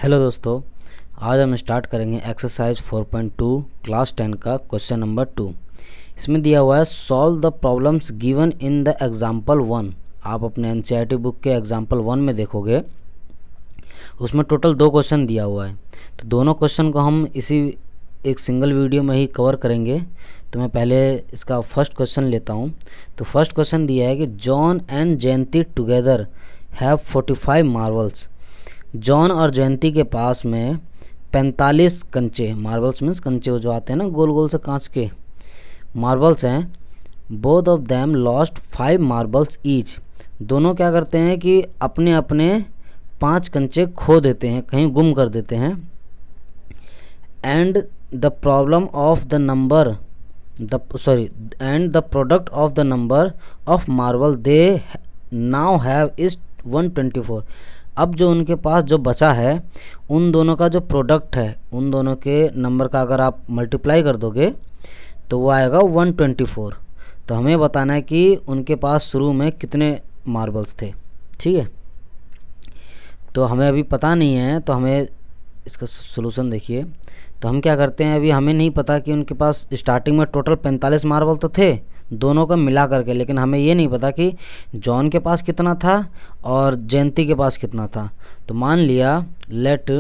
Hello दोस्तों, आज हम स्टार्ट करेंगे एक्सरसाइज 4.2 क्लास 10 का क्वेश्चन नंबर 2। इसमें दिया हुआ है solve the problems given in the example 1। आप अपने एनसीईआरटी बुक के एग्जाम्पल 1 में देखोगे, उसमें टोटल 2 क्वेश्चन दिया हुआ है। तो दोनों क्वेश्चन को हम इसी एक सिंगल वीडियो में ही कवर करेंगे। तो मैं पहले इसका फर्स्ट क्वेश्चन लेता हूँ। तो फर्स्ट क्वेश्चन दिया है कि John and Jayanti together have 45 marbles. John और जयंती के पास में 45 कंचे, मार्बल्स मीन्स कंचे जो आते हैं ना गोल गोल से कांच के मार्बल्स हैं। Both of them lost 5 marbles each. दोनों क्या करते हैं कि अपने अपने 5 कंचे खो देते हैं, कहीं गुम कर देते हैं। And the problem of the number and the product of the number of marble they now have is 124। अब जो उनके पास जो बचा है, उन दोनों का जो प्रोडक्ट है, उन दोनों के नंबर का अगर आप मल्टीप्लाई कर दोगे तो वो आएगा 124। तो हमें बताना है कि उनके पास शुरू में कितने मार्बल्स थे। ठीक है, तो हमें अभी पता नहीं है, तो हमें इसका सोल्यूशन देखिए। तो हम क्या करते हैं, अभी हमें नहीं पता कि उनके पास स्टार्टिंग में टोटल 45 मार्बल तो थे दोनों का मिला करके, लेकिन हमें ये नहीं पता कि जॉन के पास कितना था और जयंती के पास कितना था। तो मान लिया let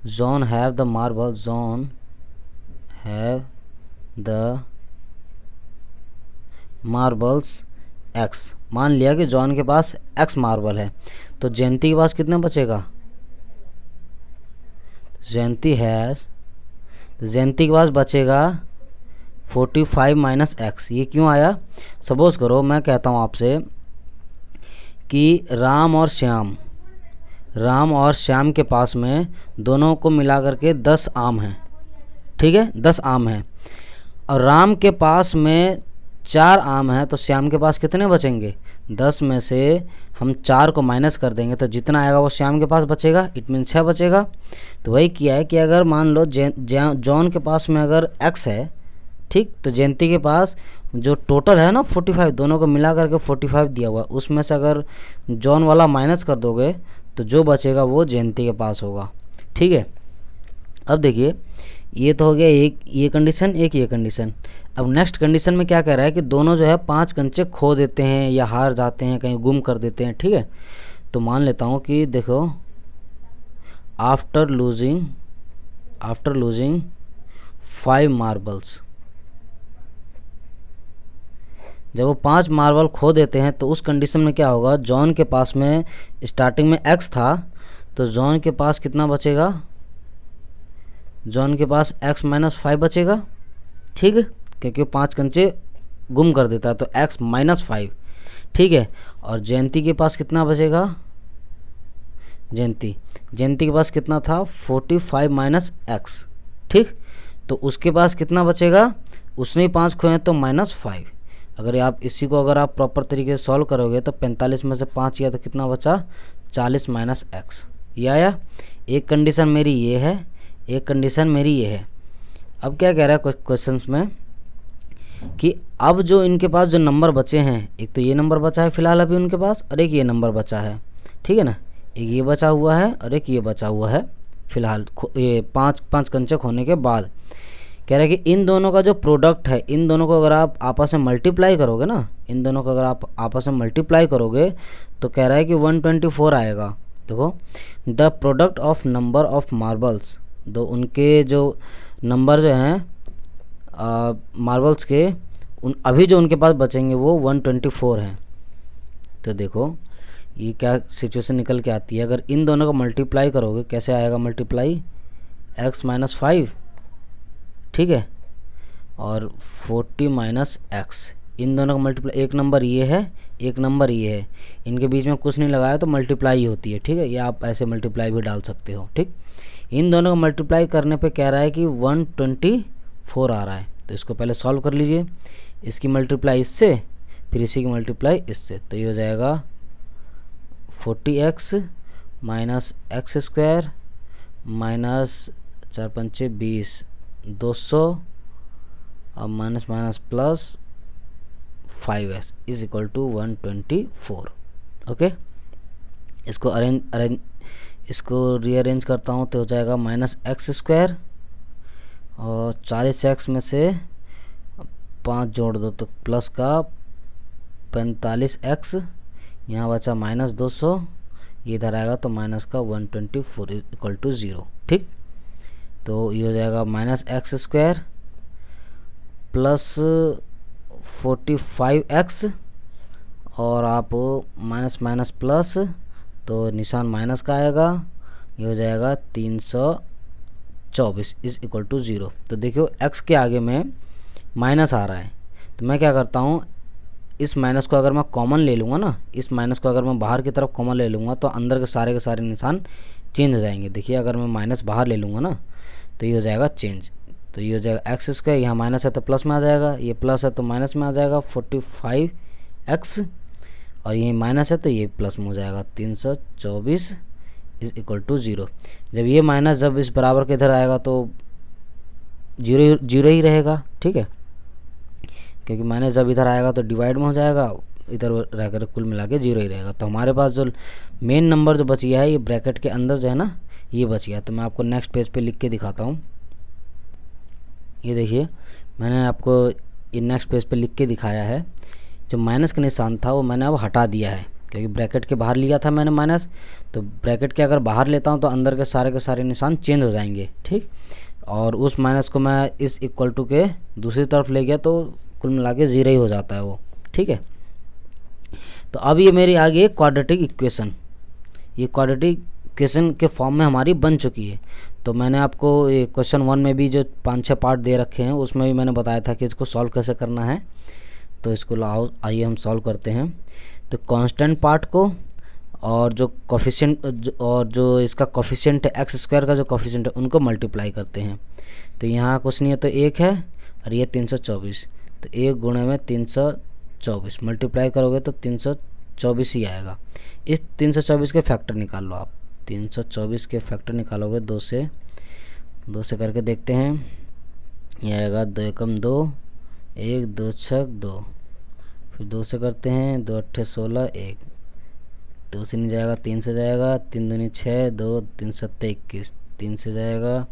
John have the marble, John have the marbles x। मान लिया कि जॉन के पास x मार्बल है, तो जयंती के पास कितना बचेगा। जयंती के पास बचेगा 45 माइनस x। ये क्यों आया, सपोज करो मैं कहता हूँ आपसे कि राम और श्याम के पास में दोनों को मिला करके 10 आम हैं। ठीक है, 10 आम हैं और राम के पास में 4 आम हैं, तो श्याम के पास कितने बचेंगे। 10 में से हम 4 को माइनस कर देंगे तो जितना आएगा वो श्याम के पास बचेगा, इट मीन 6 बचेगा। तो वही किया है कि अगर मान लो जॉन के पास में अगर x है, ठीक, तो जयंती के पास जो टोटल है ना 45, दोनों को मिला करके 45 दिया हुआ है, उसमें से अगर जॉन वाला माइनस कर दोगे तो जो बचेगा वो जयंती के पास होगा। ठीक है, अब देखिए ये तो हो गया एक ये कंडीशन, एक ये कंडीशन। अब नेक्स्ट कंडीशन में क्या कह रहा है कि दोनों जो है 5 कंचे खो देते हैं या हार जाते हैं, कहीं गुम कर देते हैं। ठीक है, तो मान लेता हूँ कि देखो आफ्टर लूजिंग 5 मार्बल्स, जब वो 5 मार्बल खो देते हैं तो उस कंडीशन में क्या होगा, जॉन के पास में स्टार्टिंग में x था, तो जॉन के पास कितना बचेगा, जॉन के पास x माइनस 5 बचेगा। ठीक है, क्योंकि 5 कंचे गुम कर देता है तो x माइनस 5। ठीक है, और जयंती के पास कितना बचेगा, जयंती के पास कितना था 45 माइनस x। ठीक, तो उसके पास कितना बचेगा, उसने 5 खोए तो माइनस 5। अगर आप इसी को अगर आप प्रॉपर तरीके से सॉल्व करोगे तो 45 में से 5 किया तो कितना बचा 40 माइनस x। ये आया। एक कंडीशन मेरी ये है, एक कंडीशन मेरी ये है। अब क्या कह रहा है क्वेश्चंस में कि अब जो इनके पास जो नंबर बचे हैं, एक तो ये नंबर बचा है फिलहाल अभी उनके पास, और एक ये नंबर बचा है। ठीक है ना, एक ये बचा हुआ है और एक ये बचा हुआ है फिलहाल, ये 5 कंचे होने के बाद। कह रहा है कि इन दोनों का जो प्रोडक्ट है, इन दोनों को अगर आप आपस में मल्टीप्लाई करोगे ना, इन दोनों को अगर आप आपस में मल्टीप्लाई करोगे तो कह रहा है कि 124 आएगा। देखो the product of number of marbles, दो उनके जो नंबर जो हैं मार्बल्स के, उन अभी जो उनके पास बचेंगे वो 124 हैं। तो देखो ये क्या सिचुएशन निकल के आती है, अगर इन दोनों को मल्टीप्लाई करोगे कैसे आएगा मल्टीप्लाई, x माइनस 5, ठीक है, और 40 माइनस x, इन दोनों का मल्टीप्लाई, एक नंबर ये है एक नंबर ये है, इनके बीच में कुछ नहीं लगाया तो मल्टीप्लाई ही होती है। ठीक है, या आप ऐसे मल्टीप्लाई भी डाल सकते हो। ठीक, इन दोनों को मल्टीप्लाई करने पे कह रहा है कि 124 आ रहा है। तो इसको पहले सॉल्व कर लीजिए, इसकी मल्टीप्लाई इससे, फिर इसी की मल्टीप्लाई इससे, तो ये हो जाएगा 40x minus x square minus 4 पंचे 20, 200 अब minus minus plus 5x is equal to 124। Okay, इसको रीअरेंज करता हूँ तो हो जाएगा माइनस एक्स स्क्वायर और 40x में से 5 जोड़ दो तो प्लस का 45x, यहाँ बचा माइनस 200, ये इधर आएगा तो माइनस का 124 इक्वल टू 0। ठीक, तो ये हो जाएगा minus x square plus 45x और आप माइनस माइनस प्लस तो निशान माइनस का आएगा, ये हो जाएगा 324 इज इक्वल टू 0। तो देखियो x के आगे में माइनस आ रहा है तो मैं क्या करता हूँ, इस माइनस को अगर मैं कॉमन ले लूँगा ना, इस माइनस को अगर मैं बाहर की तरफ कॉमन ले लूँगा तो अंदर के सारे निशान चेंज हो जाएंगे। देखिए अगर मैं माइनस बाहर ले लूँगा ना तो ये हो जाएगा चेंज, तो ये हो जाएगा एक्स स्क्वायर, यहाँ माइनस है तो प्लस में आ जाएगा, ये प्लस है तो माइनस में आ जाएगा 45x और ये माइनस है तो ये प्लस में हो जाएगा 324 इज इक्वल टू 0। जब ये माइनस जब इस बराबर के इधर आएगा तो जीरो ही रहेगा। ठीक है, क्योंकि माइनस जब इधर आएगा तो डिवाइड में हो जाएगा, इधर रहकर कुल मिला के 0 ही रहेगा। तो हमारे पास जो मेन नंबर जो बच गया है ये ब्रैकेट के अंदर जो है ना ये बच गया। तो मैं आपको नेक्स्ट पेज पे लिख के दिखाता हूँ। ये देखिए मैंने आपको ये नेक्स्ट पेज पे लिख के दिखाया है। जो माइनस का निशान था वो मैंने अब हटा दिया है, क्योंकि ब्रैकेट के बाहर लिया था मैंने माइनस, तो ब्रैकेट के अगर बाहर लेता हूँ तो अंदर के सारे निशान चेंज हो जाएंगे। ठीक, और उस माइनस को मैं इस इक्वल टू के दूसरी तरफ ले गया तो कुल मिला के 0 ही हो जाता है वो। ठीक है, तो अब ये मेरी आ गई क्वाड्रेटिक इक्वेशन, ये क्वाड्रेटिक इक्वेशन के फॉर्म में हमारी बन चुकी है। तो मैंने आपको ये क्वेश्चन 1 में भी जो 5-6 पार्ट दे रखे हैं उसमें भी मैंने बताया था कि इसको सॉल्व कैसे करना है। तो इसको लाओ आइए हम सॉल्व करते हैं। तो कांस्टेंट पार्ट को और जो कोफिशिएंट और जो इसका कोफिशिएंट है एक्स स्क्वायर का जो कोफिशिएंट है उनको मल्टीप्लाई करते हैं। तो यहाँ कुछ नहीं है तो 1 है और ये 324, तो 1 गुणे में 324 मल्टीप्लाई करोगे तो 324 ही आएगा। इस 324 के फैक्टर निकाल लो आप, 324 के फैक्टर निकालोगे 2 से करके देखते हैं। ये आएगा 2 एकम 2, 1 2 6 2, फिर 2 से करते हैं, 2 8 16 1, 2 से नहीं जाएगा 3 से जाएगा, 3 दूनी 6, 2 3 7 21, 3 से जाएगा,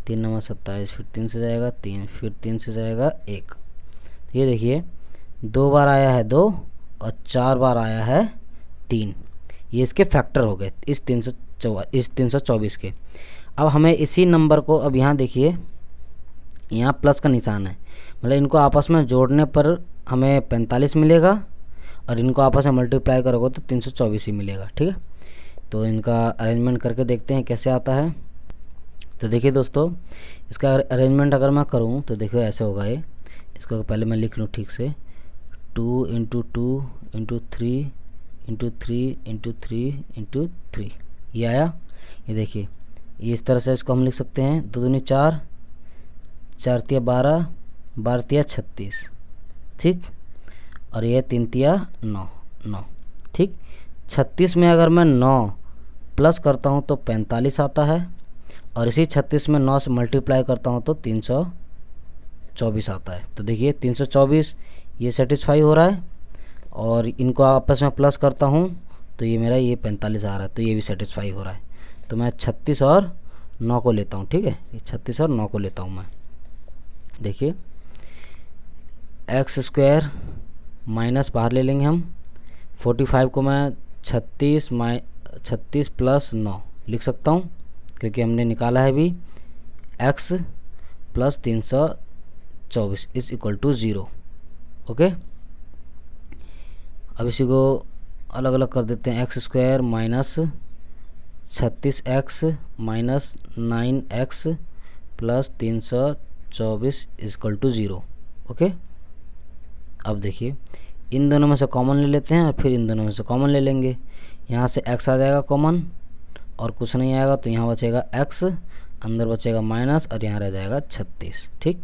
3 9 27, फिर 3 से जाएगा 3, फिर 3 से जाएगा 1। ये देखिए 2 बार आया है 2 और 4 बार आया है 3, ये इसके फैक्टर हो गए इस 324 के। अब हमें इसी नंबर को अब यहाँ देखिए यहाँ प्लस का निशान है, मतलब इनको आपस में जोड़ने पर हमें 45 मिलेगा और इनको आपस में मल्टीप्लाई करोगे तो 324 ही मिलेगा। ठीक है, तो इनका अरेंजमेंट करके देखते हैं कैसे आता है। तो देखिए दोस्तों इसका अरेंजमेंट अगर मैं करूँ तो देखो ऐसे होगा ये। इसको पहले मैं लिख लूँ ठीक से, 2 × 2 × 3 × 3 × 3 × 3 ये आया। ये देखिए ये इस तरह से इसको हम लिख सकते हैं, 2 दूनी 4, 4 तिया 12, 12 तिया 36। ठीक, और ये 3 तिया 9 9। ठीक, 36 में अगर मैं 9 प्लस करता हूँ तो 45 आता है और इसी 36 में 9 से मल्टीप्लाई करता हूँ तो 324 आता है। तो देखिए 324 ये सेटिस्फाई हो रहा है और इनको आपस में प्लस करता हूँ तो ये मेरा ये 45 आ रहा है, तो ये भी सेटिस्फाई हो रहा है। तो मैं 36 और 9 को लेता हूँ। ठीक है, ये 36 और 9 को लेता हूँ मैं। देखिए एक्स स्क्वायर माइनस बाहर ले लेंगे हम, 45 को मैं 36 प्लस 9 लिख सकता हूँ क्योंकि हमने निकाला है अभी x प्लस 324 इज इक्वल टू 0। ओके, अब इसी को अलग अलग कर देते हैं। X square minus 36x minus 9x plus 324 equal to 0। Okay, अब देखिए इन दोनों में से कॉमन ले लेते हैं और फिर इन दोनों में से कॉमन ले लेंगे। यहाँ से x आ जाएगा कॉमन और कुछ नहीं आएगा तो यहाँ बचेगा x, अंदर बचेगा माइनस और यहाँ रह जाएगा 36। ठीक,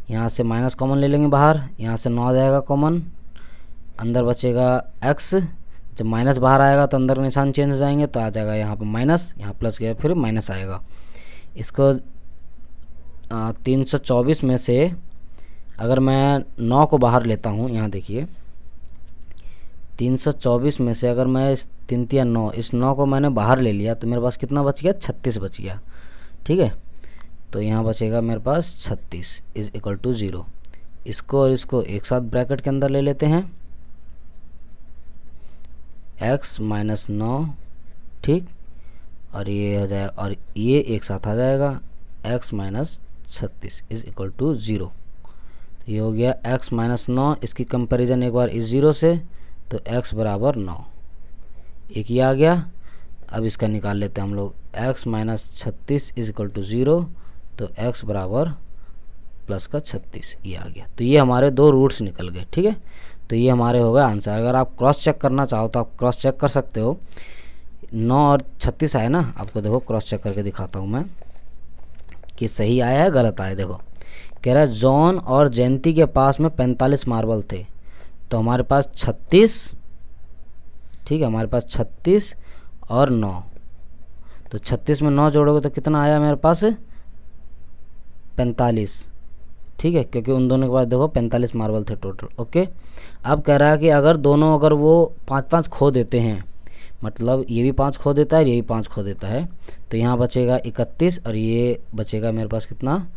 यहाँ से माइनस कॉमन ले लेंगे बाहर, यहाँ से 9 आ जाएगा कॉमन, अंदर बचेगा x। जब माइनस बाहर आएगा तो अंदर निशान चेंज हो जाएंगे तो आ जाएगा यहाँ पर माइनस, यहाँ प्लस गया फिर माइनस आएगा। इसको 324 में से अगर मैं 9 को बाहर लेता हूँ, यहाँ देखिए 324 में से अगर मैं इस 3 3 9, इस 9 को मैंने बाहर ले लिया तो मेरे पास कितना बच गया, 36 बच गया। ठीक है, तो यहाँ बचेगा मेरे पास 36 इज इक्वल टू 0। इसको और इसको एक साथ ब्रैकेट के अंदर ले लेते हैं, x माइनस 9, ठीक, और ये हो जाएगा और ये एक साथ आ जाएगा, x minus 36 is equal to 0। तो ये हो गया x माइनस 9, इसकी कंपैरिजन एक बार इस 0 से, तो x बराबर 9, एक ये आ गया। अब इसका निकाल लेते हैं हम लोग, x minus 36 is equal to 0, तो x बराबर प्लस का 36, ये आ गया। तो ये हमारे दो रूट्स निकल गए। ठीक है, तो ये हमारे हो गए आंसर। अगर आप क्रॉस चेक करना चाहो तो आप क्रॉस चेक कर सकते हो। 9 और 36 आए ना, आपको देखो क्रॉस चेक करके दिखाता हूँ मैं कि सही आया है गलत आया। देखो कह रहा है जॉन और जयंती के पास में 45 मार्बल थे, तो हमारे पास 36, ठीक है, हमारे पास 36 और 9, तो 36 में 9 जोड़ोगे तो कितना आया मेरे पास, 45। ठीक है, क्योंकि उन दोनों के पास देखो 45 मार्बल थे टोटल। ओके, अब कह रहा है कि अगर दोनों अगर वो 5-5 खो देते हैं, मतलब ये भी 5 खो देता है, ये भी 5 खो देता है, तो यहाँ बचेगा 31 और ये बचेगा मेरे पास कितना,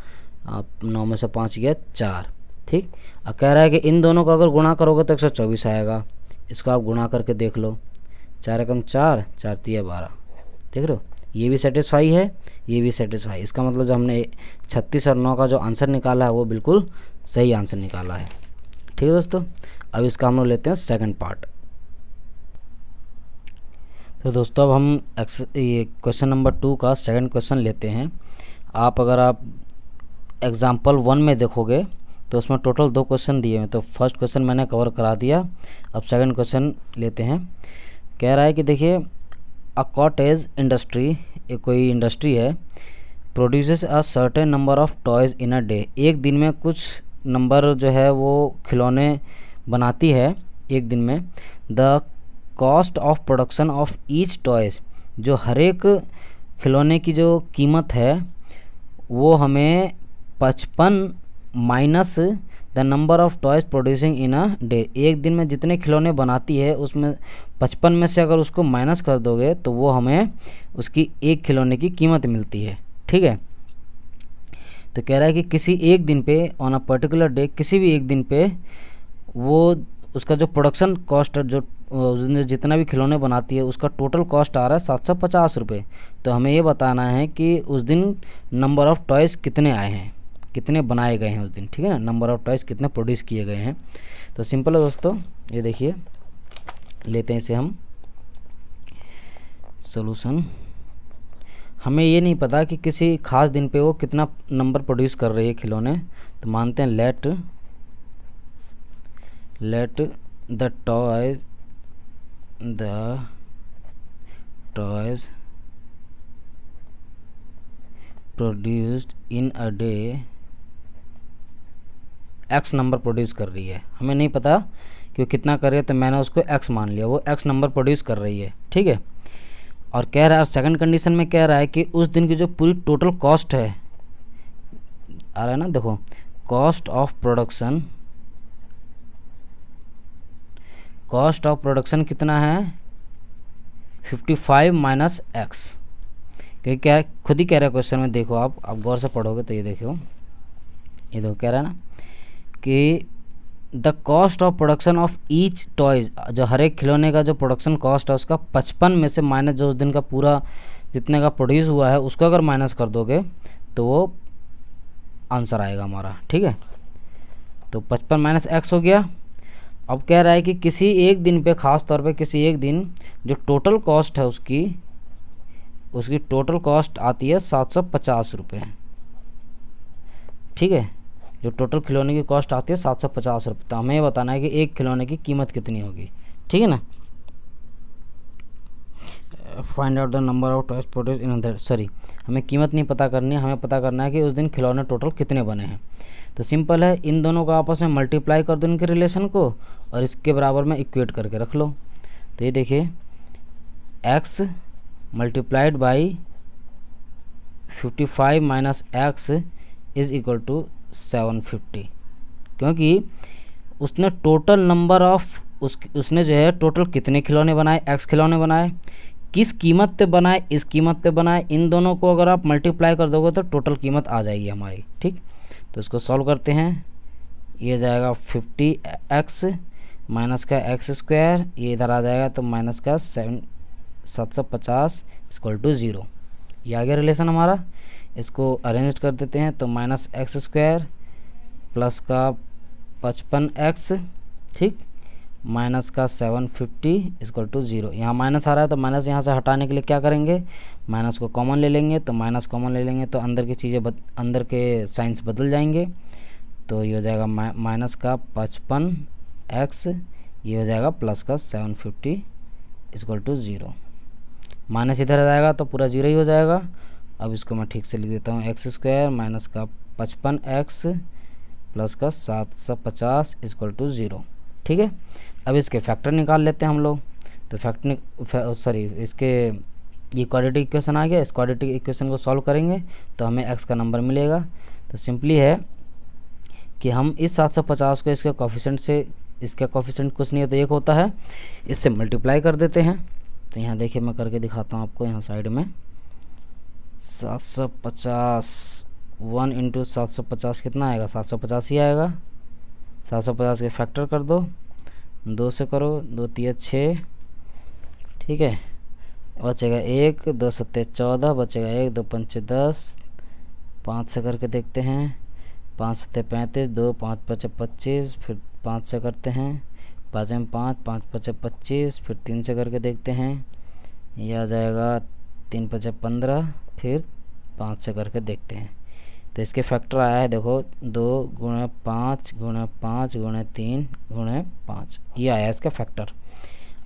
9 में से 5 गया 4। ठीक, अब कह रहा है कि इन दोनों को अगर गुणा करोगे तो 124 आएगा। इसको आप गुणा करके देख लो, 4 एकम 4, 4 तिया 12, देख रहे हो, ये भी सेटिस्फाई है, ये भी सेटिस्फाई। इसका मतलब जो हमने 36 और 9 का जो आंसर निकाला है वो बिल्कुल सही आंसर निकाला है। ठीक है दोस्तों, अब इसका हम लोग लेते हैं सेकंड पार्ट। तो दोस्तों अब हम ये क्वेश्चन नंबर 2 का सेकंड क्वेश्चन लेते हैं। अगर आप एग्जाम्पल 1 में देखोगे तो उसमें टोटल 2 क्वेश्चन दिए हैं, तो फर्स्ट क्वेश्चन मैंने कवर करा दिया। अब सेकंड क्वेश्चन लेते हैं। कह रहा है कि देखिए अ कॉटेज इंडस्ट्री, एक कोई इंडस्ट्री है, produces a certain number of toys in a day, एक दिन में कुछ नंबर जो है वो खिलौने बनाती है एक दिन में। The cost of production of each toys, जो हर एक खिलौने की जो कीमत है वो हमें 55 minus the number of toys producing in a day, एक दिन में जितने खिलौने बनाती है उसमें 55 में से अगर उसको माइनस कर दोगे तो वो हमें उसकी एक खिलौने की कीमत मिलती है। ठीक है, तो कह रहा है कि किसी एक दिन पे, ऑन अ पर्टिकुलर डे, किसी भी एक दिन पे वो उसका जो प्रोडक्शन कॉस्ट है, जो जितना भी खिलौने बनाती है उसका टोटल कॉस्ट आ रहा है 750 रुपये। तो हमें ये बताना है कि उस दिन नंबर ऑफ़ टॉयज़ कितने आए हैं, कितने बनाए गए हैं उस दिन। ठीक है ना, नंबर ऑफ़ टॉयज़ कितने प्रोड्यूस किए गए हैं। तो सिंपल है दोस्तों, ये देखिए लेते हैं इसे हम सॉल्यूशन। हमें ये नहीं पता कि किसी खास दिन पे वो कितना नंबर प्रोड्यूस कर रही है खिलौने, तो मानते हैं let the toys produced in a day x number produce कर रही है। हमें नहीं पता कि वो कितना कर रही है, तो मैंने उसको एक्स मान लिया, वो एक्स नंबर प्रोड्यूस कर रही है। ठीक है, और कह रहा है सेकंड कंडीशन में कह रहा है कि उस दिन की जो पूरी टोटल कॉस्ट है, आ रहा है ना, देखो कॉस्ट ऑफ प्रोडक्शन कितना है, 55 माइनस एक्स। क्योंकि क्या खुद ही कह रहा है क्वेश्चन में, देखो आप गौर से पढ़ोगे तो ये देखो कह रहा है ना कि the cost of production of each toys, जो हर एक खिलौने का जो प्रोडक्शन कॉस्ट है उसका 55 में से माइनस जो उस दिन का पूरा जितने का प्रोड्यूस हुआ है उसको अगर माइनस कर दोगे तो वो आंसर आएगा हमारा। ठीक है, तो 55 माइनस एक्स हो गया। अब कह रहा है कि किसी एक दिन पे, ख़ास तौर पे किसी एक दिन जो टोटल कॉस्ट है उसकी टोटल कॉस्ट आती है 750 रुपये। ठीक है, जो टोटल खिलौने की कॉस्ट आती है 750 रुपये। तो हमें ये बताना है कि एक खिलौने की कीमत कितनी होगी। ठीक है ना, find out the number of toys produce in that, sorry हमें कीमत नहीं पता करनी है, हमें पता करना है कि उस दिन खिलौने टोटल कितने बने हैं। तो सिंपल है, इन दोनों को आपस में मल्टीप्लाई कर दो इनके रिलेशन को और इसके बराबर में इक्वेट करके रख लो। तो ये देखिए x multiplied by 55 minus x is equal to 750। क्योंकि उसने टोटल नंबर ऑफ उसने जो है टोटल कितने खिलौने बनाए, x खिलौने बनाए, किस कीमत पे बनाए, इस कीमत पे बनाए, इन दोनों को अगर आप मल्टीप्लाई कर दोगे तो टोटल कीमत आ जाएगी हमारी। ठीक, तो इसको सॉल्व करते हैं। ये जाएगा 50x माइनस का एक्स स्क्वायर, ये इधर आ जाएगा तो माइनस का 750 इक्वल टू 0। ये आ गया रिलेशन हमारा। इसको अरेंज कर देते हैं तो माइनस एक्स स्क्वायर प्लस का 55x, ठीक, माइनस का 750 इक्वल टू 0। यहाँ माइनस आ रहा है तो माइनस यहाँ से हटाने के लिए क्या करेंगे, माइनस को कॉमन ले लेंगे। तो माइनस कॉमन ले लेंगे तो अंदर की चीज़ें अंदर के साइंस बदल जाएंगे। तो ये हो जाएगा माइनस का 55x, ये हो जाएगा प्लस का 750 इक्वल टू 0। माइनस इधर आ जाएगा तो पूरा 0 ही हो जाएगा। अब इसको मैं ठीक से लिख देता हूँ, एक्स स्क्वायर माइनस का 55x प्लस का 750 इक्वल टू 0। ठीक है, अब इसके फैक्टर निकाल लेते हैं हम लोग। तो इसके ये क्वाड्रेटिक इक्वेशन आ गया। इस क्वाड्रेटिक इक्वेशन को सॉल्व करेंगे तो हमें x का नंबर मिलेगा। तो सिंपली है कि हम इस 750 को इसके कोफिशिएंट से, इसका कोफिशिएंट कुछ नहीं है तो 1 होता है, इससे मल्टीप्लाई कर देते हैं। तो यहाँ देखिए मैं करके दिखाता हूँ आपको। यहाँ साइड में 750 1 इंटू 750 कितना आएगा, 750 ही आएगा। 750 के फैक्टर कर दो, 2 से करो, 2 3 6, ठीक है, बचेगा 1, 2 7 14, बचेगा 1, 2 5 10, 5 से करके देखते हैं, 5 7 35, 2 5 5 25, फिर 5 से करते हैं, 5 में 5, 5 5 25, फिर 3 से करके देखते हैं, यह आ जाएगा 3 5 15, फिर 5 से करके देखते हैं। तो इसके फैक्टर आया है देखो 2 गुणे 5 गुणे 5 गुणे 3 गुणे 5, ये आया इसका फैक्टर।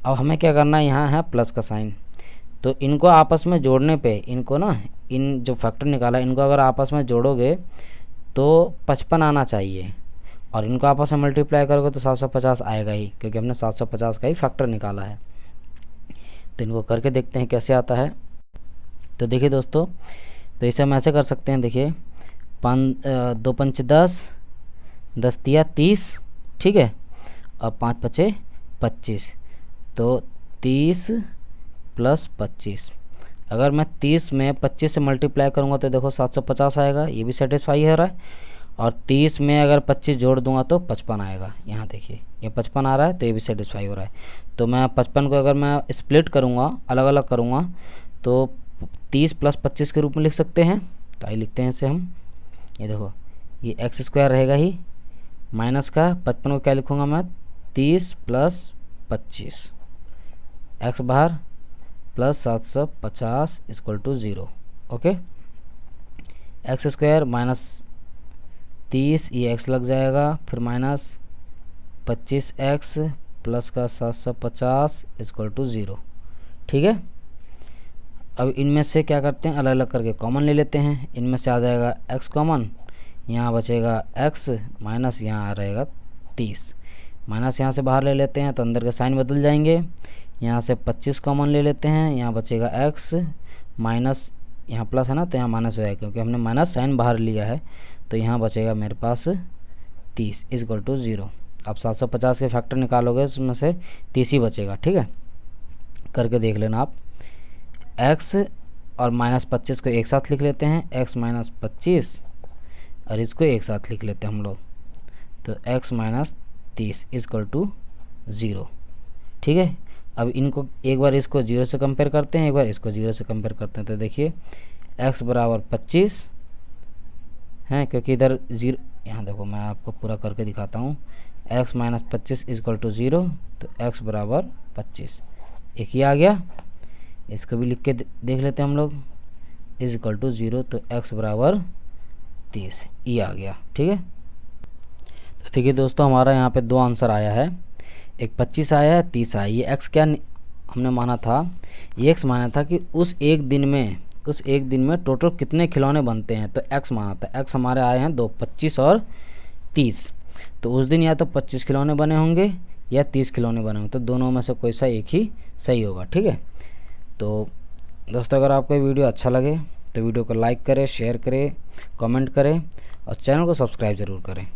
अब हमें क्या करना है, यहाँ है प्लस का साइन, तो इनको आपस में जोड़ने पे, इनको ना, इन जो फैक्टर निकाला इनको अगर आपस में जोड़ोगे तो 55 आना चाहिए, और इनको आपस में मल्टीप्लाई करोगे तो 750 आएगा ही, क्योंकि हमने 750 का ही फैक्टर निकाला है। तो इनको करके देखते हैं कैसे आता है। तो देखिए दोस्तों, तो इसे हम ऐसे कर सकते हैं, देखिए 2 5 10, 10 तिया 30, ठीक है, और 5 5 25, तो 30 प्लस 25। अगर मैं 30 में 25 से मल्टीप्लाई करूँगा तो देखो 750 आएगा, ये भी सेटिस्फाई हो रहा है। और 30 में अगर 25 जोड़ दूंगा तो 55 आएगा। यहाँ देखिए ये 55 आ रहा है तो ये भी सेटिस्फाई हो रहा है। तो मैं 55 को अगर मैं स्प्लिट करूँगा, अलग अलग करूँगा, तो 30 प्लस 25 के रूप में लिख सकते हैं। तो आइए लिखते हैं इसे हम। ये देखो ये एक्स स्क्वायर रहेगा ही, माइनस का 55 को क्या लिखूँगा मैं, 30 प्लस 25, एक्स बाहर plus 750 equal to 0। Okay, x square minus 30, ये एक्स लग जाएगा, फिर माइनस 25x प्लस का 750 इक्वल टू 0। ठीक है, अब इनमें से क्या करते हैं, अलग अलग करके कॉमन ले लेते हैं। इनमें से आ जाएगा x कॉमन, यहाँ बचेगा x माइनस यहाँ रहेगा 30, माइनस यहाँ से बाहर ले लेते हैं तो अंदर के साइन बदल जाएंगे। यहाँ से 25 कॉमन ले लेते हैं, यहाँ बचेगा x माइनस, यहाँ प्लस है ना तो यहाँ माइनस हो जाएगा, क्योंकि हमने माइनस साइन बाहर लिया है। तो यहाँ बचेगा मेरे पास 30 इक्वल टू 0। अब 750 के फैक्टर निकालोगे उसमें से 30 ही बचेगा। ठीक है, करके देख लेना आप। x और माइनस 25 को एक साथ लिख लेते हैं, x माइनस 25, और इसको एक साथ लिख लेते हैं हम लोग, तो x माइनस 30 इक्वल टू 0। ठीक है, अब इनको एक बार इसको 0 से कंपेयर करते हैं, एक बार इसको 0 से कंपेयर करते हैं। तो देखिए x बराबर 25 है, क्योंकि इधर 0, यहाँ देखो मैं आपको पूरा करके दिखाता हूँ, x माइनस 25 इक्वल टू 0, तो x बराबर 25, एक ही आ गया। इसको भी लिख के देख लेते हैं हम लोग, इज इक्वल टू 0, तो x बराबर 30, ये आ गया। ठीक है, तो देखिए दोस्तों हमारा यहाँ पे 2 आंसर आया है, एक 25 आया है, 30 आया। ये x क्या हमने माना था, ये x माना था कि उस एक दिन में टोटल कितने खिलौने बनते हैं, तो x माना था। x हमारे आए हैं 2, 25 और 30, तो उस दिन या तो 25 खिलौने बने होंगे या 30 खिलौने बने होंगे, तो दोनों में से कोई सा एक ही सही होगा। ठीक है, तो दोस्तों अगर आपको वीडियो अच्छा लगे तो वीडियो को लाइक करें, शेयर करें, कमेंट करें और चैनल को सब्सक्राइब ज़रूर करें।